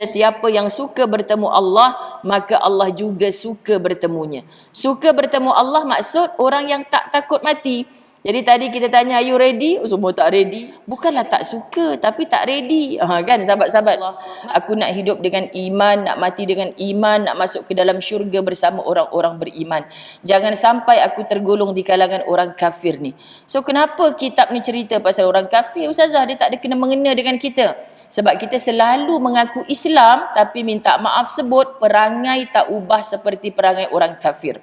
Siapa yang suka bertemu Allah, maka Allah juga suka bertemunya. Suka bertemu Allah maksud orang yang tak takut mati. Jadi tadi kita tanya, are you ready? Oh, semua tak ready. Bukanlah tak suka, tapi tak ready. Kan sahabat-sahabat? Aku nak hidup dengan iman, nak mati dengan iman, nak masuk ke dalam syurga bersama orang-orang beriman. Jangan sampai aku tergolong di kalangan orang kafir ni. So kenapa kitab ni cerita pasal orang kafir? Ustazah, dia tak ada kena mengena dengan kita. Sebab kita selalu mengaku Islam tapi minta maaf sebut perangai tak ubah seperti perangai orang kafir.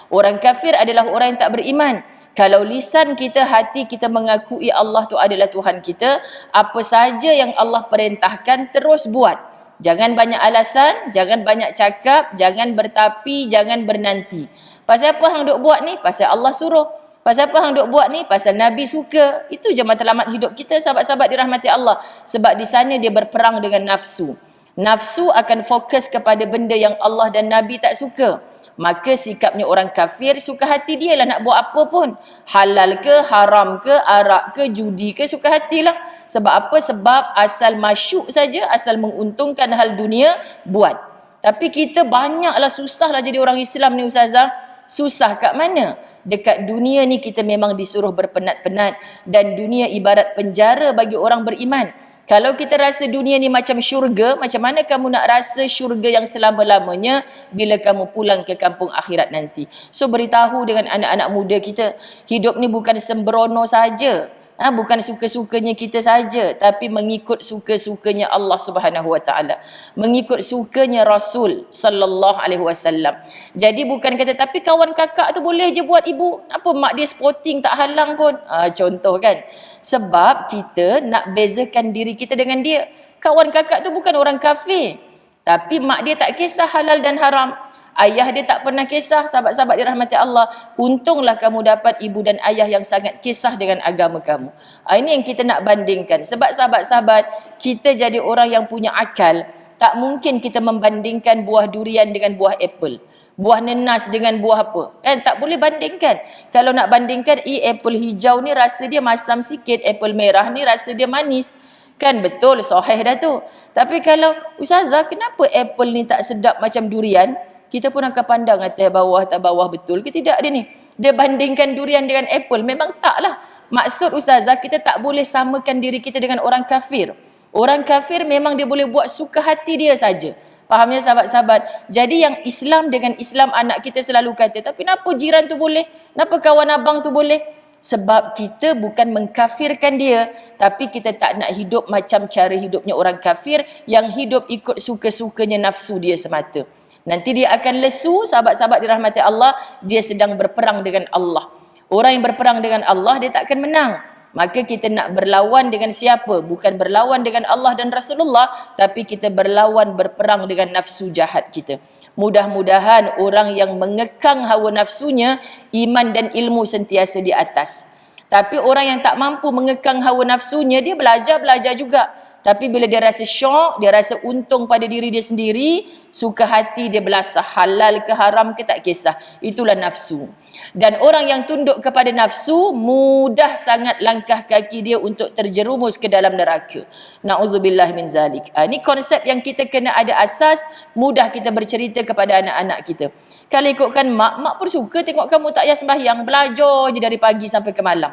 Orang kafir adalah orang yang tak beriman. Kalau lisan kita, hati kita mengakui Allah tu adalah Tuhan kita, apa saja yang Allah perintahkan terus buat. Jangan banyak alasan, jangan banyak cakap, jangan bertapi, jangan bernanti. Pasal apa hang duk buat ni? Pasal Allah suruh. Pasal apa hang duk buat ni? Pasal Nabi suka. Itu je matlamat hidup kita, sahabat-sahabat dirahmati Allah. Sebab di sana dia berperang dengan nafsu. Nafsu akan fokus kepada benda yang Allah dan Nabi tak suka. Maka sikapnya orang kafir, suka hati dia lah nak buat apa pun. Halal ke, haram ke, arak ke, judi ke, suka hatilah. Sebab apa? Sebab asal masyuk saja, asal menguntungkan hal dunia, buat. Tapi kita banyaklah susahlah jadi orang Islam ni Ustazah. Susah kat mana? Dekat dunia ni kita memang disuruh berpenat-penat dan dunia ibarat penjara bagi orang beriman. Kalau kita rasa dunia ni macam syurga, macam mana kamu nak rasa syurga yang selama-lamanya bila kamu pulang ke kampung akhirat nanti? So beritahu dengan anak-anak muda kita, hidup ni bukan sembrono saja. Bukan suka-sukanya kita saja, tapi mengikut suka-sukanya Allah Subhanahu Wa Taala, mengikut sukanya Rasul Sallallahu Alaihi Wasallam. Jadi bukan kata tapi kawan kakak tu boleh je buat ibu, apa mak dia sporting tak halang pun. Contoh kan. Sebab kita nak bezakan diri kita dengan dia. Kawan kakak tu bukan orang kafir, tapi mak dia tak kisah halal dan haram. Ayah dia tak pernah kisah, sahabat-sahabat dirahmati Allah. Untunglah kamu dapat ibu dan ayah yang sangat kisah dengan agama kamu. Ini yang kita nak bandingkan. Sebab sahabat-sahabat, kita jadi orang yang punya akal. Tak mungkin kita membandingkan buah durian dengan buah apple. Buah nenas dengan buah apa. Tak boleh bandingkan. Kalau nak bandingkan, apple hijau ni rasa dia masam sikit. Apple merah ni rasa dia manis. Kan betul, sahih dah tu. Tapi kalau, Ustazah, kenapa apple ni tak sedap macam durian? Kita pun akan pandang atas bawah, tak bawah, betul ke tidak dia ni? Dia bandingkan durian dengan apple. Memang taklah. Maksud Ustazah, kita tak boleh samakan diri kita dengan orang kafir. Orang kafir memang dia boleh buat suka hati dia saja. Fahamnya sahabat-sahabat? Jadi yang Islam dengan Islam anak kita selalu kata, tapi kenapa jiran tu boleh? Kenapa kawan abang tu boleh? Sebab kita bukan mengkafirkan dia, tapi kita tak nak hidup macam cara hidupnya orang kafir yang hidup ikut suka-sukanya nafsu dia semata. Nanti dia akan lesu, sahabat-sahabat dirahmati Allah, dia sedang berperang dengan Allah. Orang yang berperang dengan Allah, dia tak akan menang. Maka kita nak berlawan dengan siapa? Bukan berlawan dengan Allah dan Rasulullah, tapi kita berlawan, berperang dengan nafsu jahat kita. Mudah-mudahan orang yang mengekang hawa nafsunya, iman dan ilmu sentiasa di atas. Tapi orang yang tak mampu mengekang hawa nafsunya, dia belajar juga. Tapi bila dia rasa syok, dia rasa untung pada diri dia sendiri, suka hati dia belasah, halal ke haram ke tak kisah. Itulah nafsu. Dan orang yang tunduk kepada nafsu, mudah sangat langkah kaki dia untuk terjerumus ke dalam neraka. Na'udzubillah min zalik. Ini konsep yang kita kena ada asas, mudah kita bercerita kepada anak-anak kita. Kalau ikutkan mak pun suka tengok kamu tak payah sembahyang, belajar je dari pagi sampai ke malam.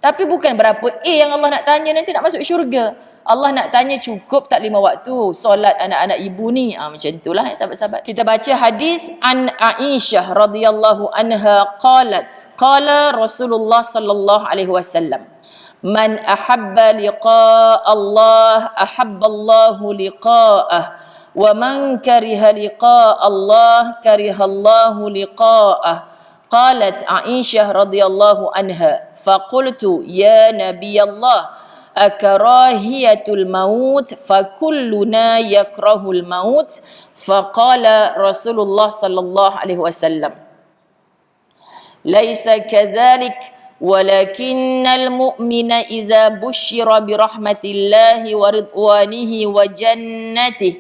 Tapi bukan berapa yang Allah nak tanya nanti nak masuk syurga. Allah nak tanya cukup tak 5 waktu solat anak-anak ibu ni. Macam itulah sahabat-sahabat. Kita baca hadis an Aisyah radhiyallahu anha qalat qala Rasulullah sallallahu alaihi wasallam man ahabba liqa Allah ahabba Allahu liqa'ah wa man kariha liqa Allah kariha Allahu liqa'ah. Qalat Aisyah radhiyallahu anha faqultu ya Nabi Allah akarahiyatul maut fakulluna yakrahul maut faqala Rasulullah sallallahu alaihi wasallam laisa kadzalik walakinnal mu'mina idza busyira bi rahmatillahi wa ridwanihi wa jannatihi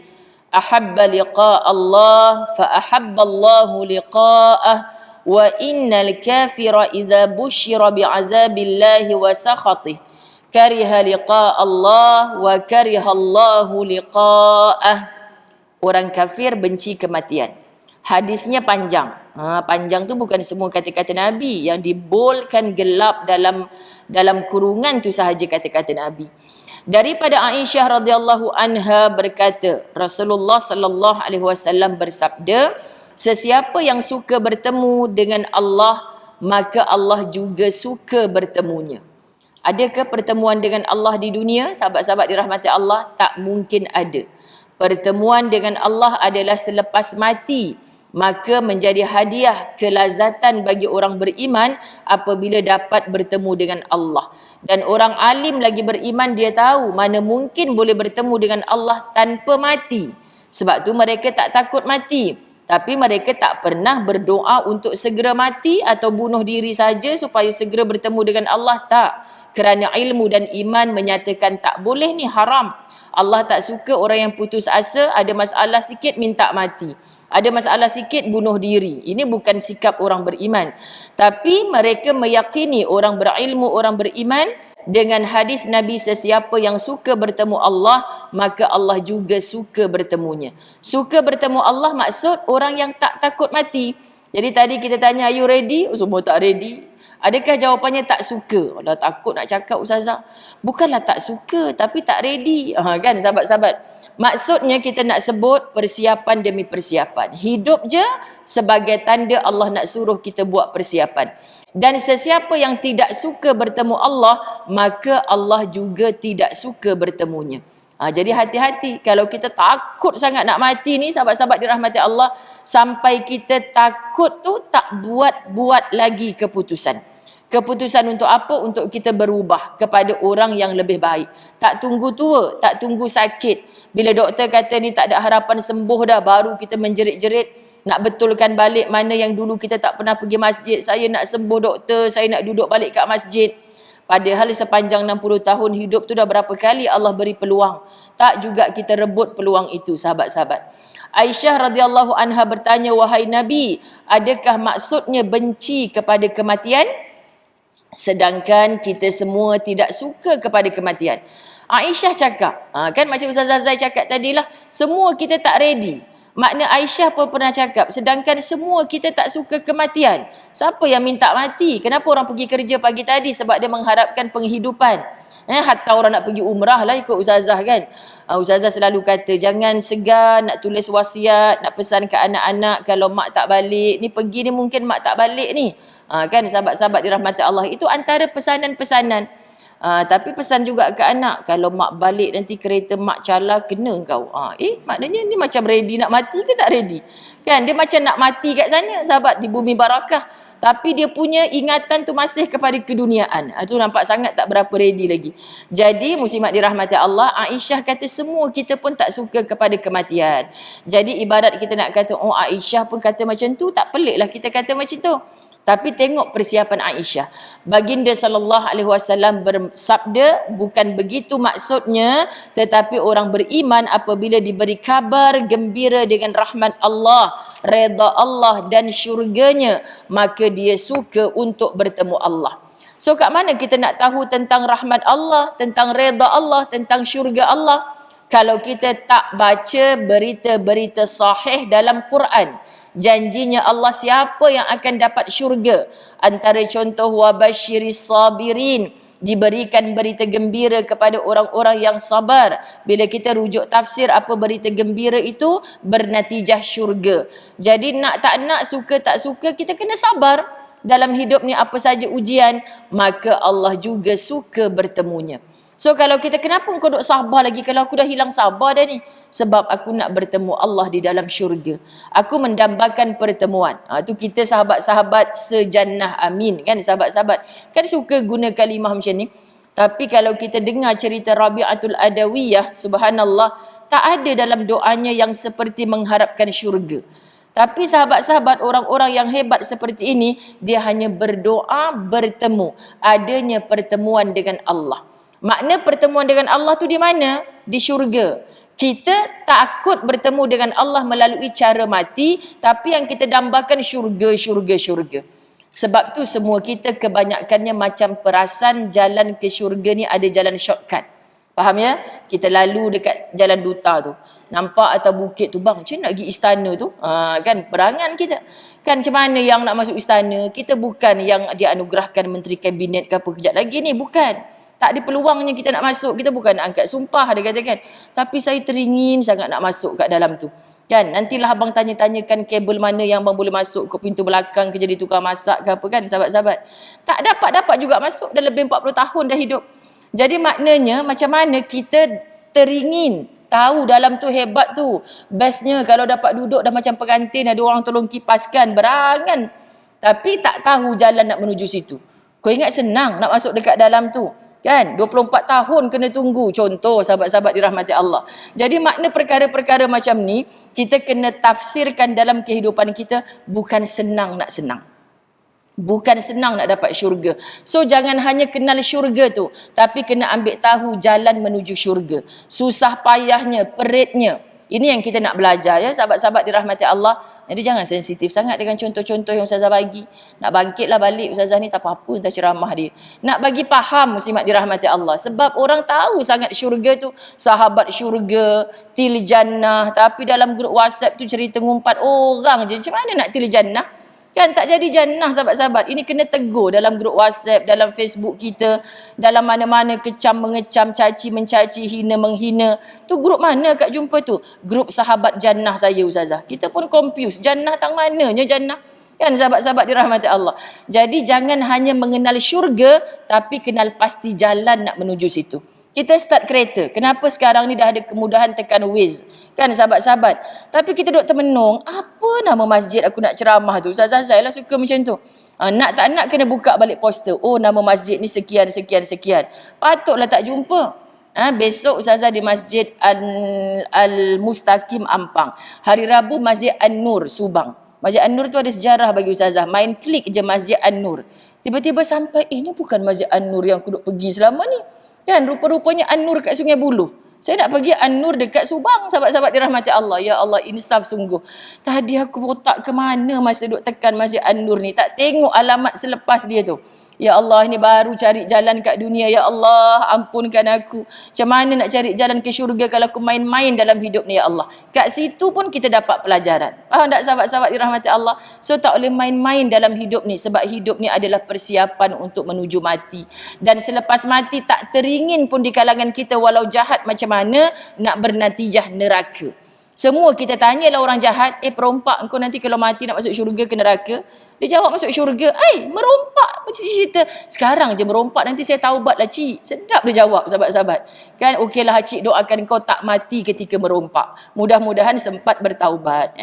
ahabba liqa Allah fa ahabba Allahu liqa'ah wa innal kafira idza busyira bi 'adzabillahi wa sakhatihi kariha liqa Allah wa kariha Allahu liqa'ah. Orang kafir benci kematian. Hadisnya panjang. Panjang tu bukan semua kata-kata Nabi. Yang dibolkan gelap dalam kurungan tu sahaja kata-kata Nabi. Daripada Aisyah radhiyallahu anha berkata, Rasulullah sallallahu alaihi wasallam bersabda, sesiapa yang suka bertemu dengan Allah, maka Allah juga suka bertemunya. Adakah pertemuan dengan Allah di dunia? Sahabat-sahabat dirahmati Allah, tak mungkin ada. Pertemuan dengan Allah adalah selepas mati, maka menjadi hadiah kelazatan bagi orang beriman apabila dapat bertemu dengan Allah. Dan orang alim lagi beriman, dia tahu mana mungkin boleh bertemu dengan Allah tanpa mati. Sebab tu mereka tak takut mati. Tapi mereka tak pernah berdoa untuk segera mati atau bunuh diri saja supaya segera bertemu dengan Allah. Tak. Kerana ilmu dan iman menyatakan tak boleh ni, haram. Allah tak suka orang yang putus asa, ada masalah sikit minta mati. Ada masalah sikit bunuh diri. Ini bukan sikap orang beriman. Tapi mereka meyakini, orang berilmu, orang beriman dengan hadis Nabi, sesiapa yang suka bertemu Allah, maka Allah juga suka bertemunya. Suka bertemu Allah maksud orang yang tak takut mati. Jadi tadi kita tanya, are you ready? Semua tak ready. Adakah jawapannya tak suka? Dah takut nak cakap Ustazah. Bukanlah tak suka, tapi tak ready. Kan sahabat-sahabat? Maksudnya kita nak sebut persiapan demi persiapan. Hidup je sebagai tanda Allah nak suruh kita buat persiapan. Dan sesiapa yang tidak suka bertemu Allah, maka Allah juga tidak suka bertemunya. Jadi hati-hati. Kalau kita takut sangat nak mati ni, sahabat-sahabat dirahmati Allah, sampai kita takut tu tak buat lagi keputusan. Keputusan untuk apa? Untuk kita berubah kepada orang yang lebih baik. Tak tunggu tua, tak tunggu sakit. Bila doktor kata ni tak ada harapan sembuh dah, baru kita menjerit-jerit nak betulkan balik mana yang dulu kita tak pernah pergi masjid. Saya nak sembuh doktor, saya nak duduk balik kat masjid. Padahal sepanjang 60 tahun hidup tu dah berapa kali Allah beri peluang. Tak juga kita rebut peluang itu, sahabat-sahabat. Aisyah radhiyallahu anha bertanya, wahai Nabi, adakah maksudnya benci kepada kematian? Sedangkan kita semua tidak suka kepada kematian. Aisyah cakap, kan macam Ustazah Zai cakap tadilah, semua kita tak ready. Makna Aisyah pun pernah cakap, sedangkan semua kita tak suka kematian. Siapa yang minta mati? Kenapa orang pergi kerja pagi tadi? Sebab dia mengharapkan penghidupan. Hatta orang nak pergi umrah lah ikut Ustazah kan. Ustazah selalu kata, jangan segan nak tulis wasiat, nak pesan ke anak-anak kalau mak tak balik. Ni pergi ni mungkin mak tak balik ni. Kan sahabat-sahabat dirahmati Allah. Itu antara pesanan-pesanan. Tapi pesan juga ke anak, kalau mak balik nanti kereta mak cala, kena kau. Maknanya ni macam ready nak mati ke tak ready? Kan dia macam nak mati kat sana, sahabat, di bumi barakah. Tapi dia punya ingatan tu masih kepada keduniaan. Itu nampak sangat tak berapa ready lagi. Jadi muslimat dirahmati Allah, Aisyah kata semua kita pun tak suka kepada kematian. Jadi ibarat kita nak kata, oh Aisyah pun kata macam tu, tak pelik lah kita kata macam tu. Tapi tengok persiapan Aisyah. Baginda sallallahu alaihi wasallam bersabda, bukan begitu maksudnya, tetapi orang beriman apabila diberi kabar gembira dengan rahmat Allah, redha Allah dan syurganya, maka dia suka untuk bertemu Allah. So kat mana kita nak tahu tentang rahmat Allah, tentang redha Allah, tentang syurga Allah? Kalau kita tak baca berita-berita sahih dalam Quran, janjinya Allah siapa yang akan dapat syurga. Antara contoh, wabasyiris sabirin, diberikan berita gembira kepada orang-orang yang sabar. Bila kita rujuk tafsir apa berita gembira itu, bernatijah syurga. Jadi nak tak nak, suka tak suka, kita kena sabar. Dalam hidup ni apa saja ujian, maka Allah juga suka bertemunya. So kalau kita, kenapa kau duk sabar lagi? Kalau aku dah hilang sabar dah ni. Sebab aku nak bertemu Allah di dalam syurga. Aku mendambakan pertemuan. Tu kita sahabat-sahabat sejannah, amin. Kan sahabat-sahabat? Kan suka guna kalimah macam ni. Tapi kalau kita dengar cerita Rabi'atul Adawiyah, subhanallah, tak ada dalam doanya yang seperti mengharapkan syurga. Tapi sahabat-sahabat, orang-orang yang hebat seperti ini, dia hanya berdoa bertemu. Adanya pertemuan dengan Allah. Makna pertemuan dengan Allah tu di mana? Di syurga. Kita takut bertemu dengan Allah melalui cara mati, tapi yang kita dambakan syurga, syurga, syurga. Sebab tu semua kita kebanyakannya macam perasan jalan ke syurga ni ada jalan shortcut. Faham ya? Kita lalu dekat Jalan Duta tu. Nampak atas bukit tu, bang, macam nak pergi istana tu? Kan, perangan kita. Kan macam mana yang nak masuk istana? Kita bukan yang dianugerahkan menteri kabinet ke apa kejap lagi ni. Bukan. Tak ada peluangnya kita nak masuk. Kita bukan nak angkat sumpah, dia katakan. Tapi saya teringin sangat nak masuk kat dalam tu. Kan, nantilah abang tanya-tanyakan kabel mana yang abang boleh masuk ke pintu belakang ke jadi tukang masak ke apa kan, sahabat-sahabat. Tak dapat juga masuk, dah lebih 40 tahun dah hidup. Jadi maknanya macam mana kita teringin tahu dalam tu hebat tu. Bestnya kalau dapat duduk dah macam pengantin, ada orang tolong kipaskan, berangan. Tapi tak tahu jalan nak menuju situ. Kau ingat senang nak masuk dekat dalam tu? Kan? 24 tahun kena tunggu. Contoh sahabat-sahabat dirahmati Allah. Jadi makna perkara-perkara macam ni, kita kena tafsirkan dalam kehidupan kita, bukan senang nak senang. Bukan senang nak dapat syurga. So jangan hanya kenal syurga tu, tapi kena ambil tahu jalan menuju syurga. Susah payahnya, peritnya. Ini yang kita nak belajar ya, sahabat-sahabat dirahmati Allah. Jadi jangan sensitif sangat dengan contoh-contoh yang Ustazah bagi. Nak bangkitlah balik Ustazah ni tak apa-apa entah ceramah dia. Nak bagi faham muslimat dirahmati Allah. Sebab orang tahu sangat syurga tu, sahabat syurga, til jannah. Tapi dalam grup WhatsApp tu cerita ngumpat orang je. Macam mana nak til jannah? Kan tak jadi jannah sahabat-sahabat. Ini kena tegur dalam grup WhatsApp, dalam Facebook kita, dalam mana-mana kecam mengecam, caci mencaci, hina menghina. Tu grup mana kat jumpa tu? Grup sahabat jannah saya Ustazah. Kita pun confused. Jannah tang mananya jannah? Kan sahabat-sahabat dirahmati Allah. Jadi jangan hanya mengenal syurga, tapi kenal pasti jalan nak menuju situ. Kita start kereta. Kenapa sekarang ni dah ada kemudahan tekan Waze? Kan sahabat-sahabat. Tapi kita duduk termenung. Apa nama masjid aku nak ceramah tu? Ustazah saya lah suka macam tu. Nak tak nak kena buka balik poster. Oh, nama masjid ni sekian, sekian, sekian. Patutlah tak jumpa. Besok Ustazah di Masjid Al-Mustaqim Ampang. Hari Rabu Masjid An-Nur Subang. Masjid An-Nur tu ada sejarah bagi Ustazah. Main klik je Masjid An-Nur. Tiba-tiba sampai, ini bukan Masjid An-Nur yang aku duk pergi selama ni. Kan rupa-rupanya An-Nur kat Sungai Buloh. Saya nak pergi An-Nur dekat Subang, sahabat-sahabat dirahmati Allah. Ya Allah, insaf sungguh. Tadi aku otak ke mana masa duk tekan Masjid An-Nur ni. Tak tengok alamat selepas dia tu. Ya Allah, ini baru cari jalan kat dunia. Ya Allah, ampunkan aku. Macam mana nak cari jalan ke syurga kalau aku main-main dalam hidup ni, ya Allah. Kat situ pun kita dapat pelajaran. Faham tak sahabat-sahabat dirahmati Allah? So tak boleh main-main dalam hidup ni. Sebab hidup ni adalah persiapan untuk menuju mati. Dan selepas mati tak teringin pun di kalangan kita, walau jahat macam mana, nak bernatijah neraka. Semua kita tanyalah orang jahat, perompak engkau nanti kalau mati nak masuk syurga ke neraka? Dia jawab masuk syurga. Merompak. Macam cerita. Sekarang je merompak, nanti saya taubat lah cik. Sedap dia jawab sahabat-sahabat. Kan okeylah cik doakan kau tak mati ketika merompak. Mudah-mudahan sempat bertaubat.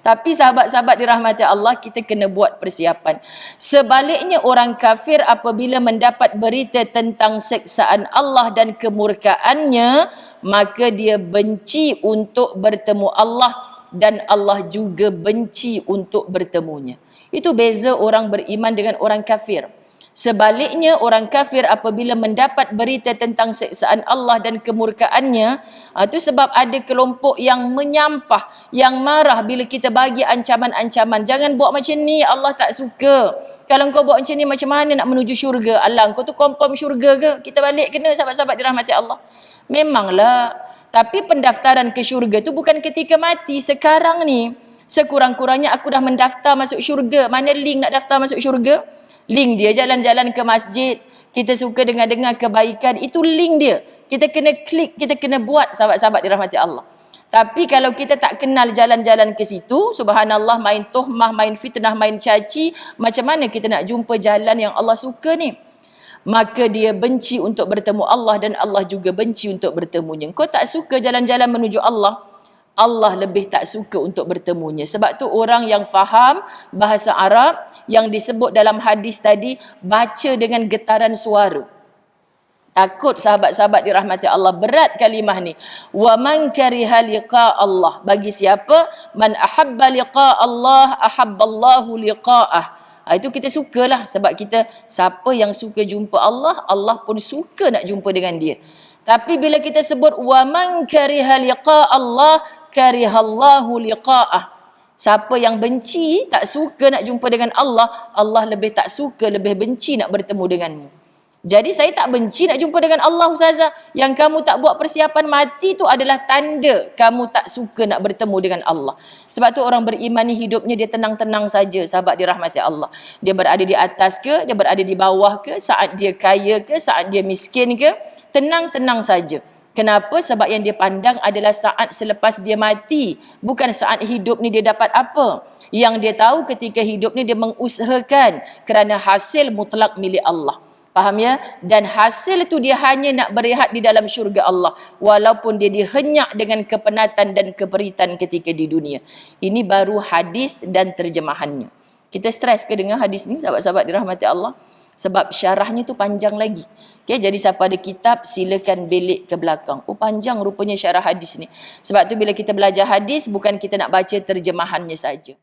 Tapi sahabat-sahabat dirahmati Allah, kita kena buat persiapan. Sebaliknya orang kafir apabila mendapat berita tentang seksaan Allah dan kemurkaannya, maka dia benci untuk bertemu Allah dan Allah juga benci untuk bertemunya. Itu beza orang beriman dengan orang kafir. Sebaliknya orang kafir apabila mendapat berita tentang seksaan Allah dan kemurkaannya, itu sebab ada kelompok yang menyampah, yang marah bila kita bagi ancaman-ancaman. Jangan buat macam ni, Allah tak suka. Kalau kau buat macam ni, macam mana nak menuju syurga? Alah, kau tu confirm syurga ke? Kita balik kena sahabat-sahabat dirahmati Allah. Memanglah. Tapi pendaftaran ke syurga tu bukan ketika mati. Sekarang ni, sekurang-kurangnya aku dah mendaftar masuk syurga. Mana link nak daftar masuk syurga? Link dia jalan-jalan ke masjid. Kita suka dengar-dengar kebaikan. Itu link dia. Kita kena klik, kita kena buat sahabat-sahabat dirahmati Allah. Tapi kalau kita tak kenal jalan-jalan ke situ, subhanallah, main tuhmah, main fitnah, main caci, macam mana kita nak jumpa jalan yang Allah suka ni? Maka dia benci untuk bertemu Allah dan Allah juga benci untuk bertemunya. Kau tak suka jalan-jalan menuju Allah, Allah lebih tak suka untuk bertemunya. Sebab tu orang yang faham bahasa Arab yang disebut dalam hadis tadi, baca dengan getaran suara. Takut sahabat-sahabat dirahmati Allah, berat kalimah ni. Wa man kariha liqa Allah. Bagi siapa? Man ahabba liqa Allah, ahabballahu liqa'ah. Itu kita sukalah, sebab kita siapa yang suka jumpa Allah, Allah pun suka nak jumpa dengan dia. Tapi bila kita sebut wa man kariha liqa Allah, karihallahu liqa'ah. Siapa yang benci, tak suka nak jumpa dengan Allah, Allah lebih tak suka, lebih benci nak bertemu denganmu. Jadi saya tak benci nak jumpa dengan Allah, Ustazah. Yang kamu tak buat persiapan mati tu adalah tanda kamu tak suka nak bertemu dengan Allah. Sebab tu orang beriman ni hidupnya dia tenang-tenang saja, sahabat dirahmati Allah. Dia berada di atas ke, dia berada di bawah ke, saat dia kaya ke, saat dia miskin ke, tenang-tenang saja. Kenapa? Sebab yang dia pandang adalah saat selepas dia mati, bukan saat hidup ni dia dapat apa. Yang dia tahu ketika hidup ni dia mengusahakan kerana hasil mutlak milik Allah. Faham ya? Dan hasil itu dia hanya nak berehat di dalam syurga Allah. Walaupun dia dihenyak dengan kepenatan dan keperitan ketika di dunia. Ini baru hadis dan terjemahannya. Kita stres ke dengar hadis ni, sahabat-sahabat dirahmati Allah? Sebab syarahnya tu panjang lagi. Okay, jadi siapa ada kitab, silakan belik ke belakang. Oh, panjang rupanya syarah hadis ni. Sebab tu bila kita belajar hadis, bukan kita nak baca terjemahannya saja.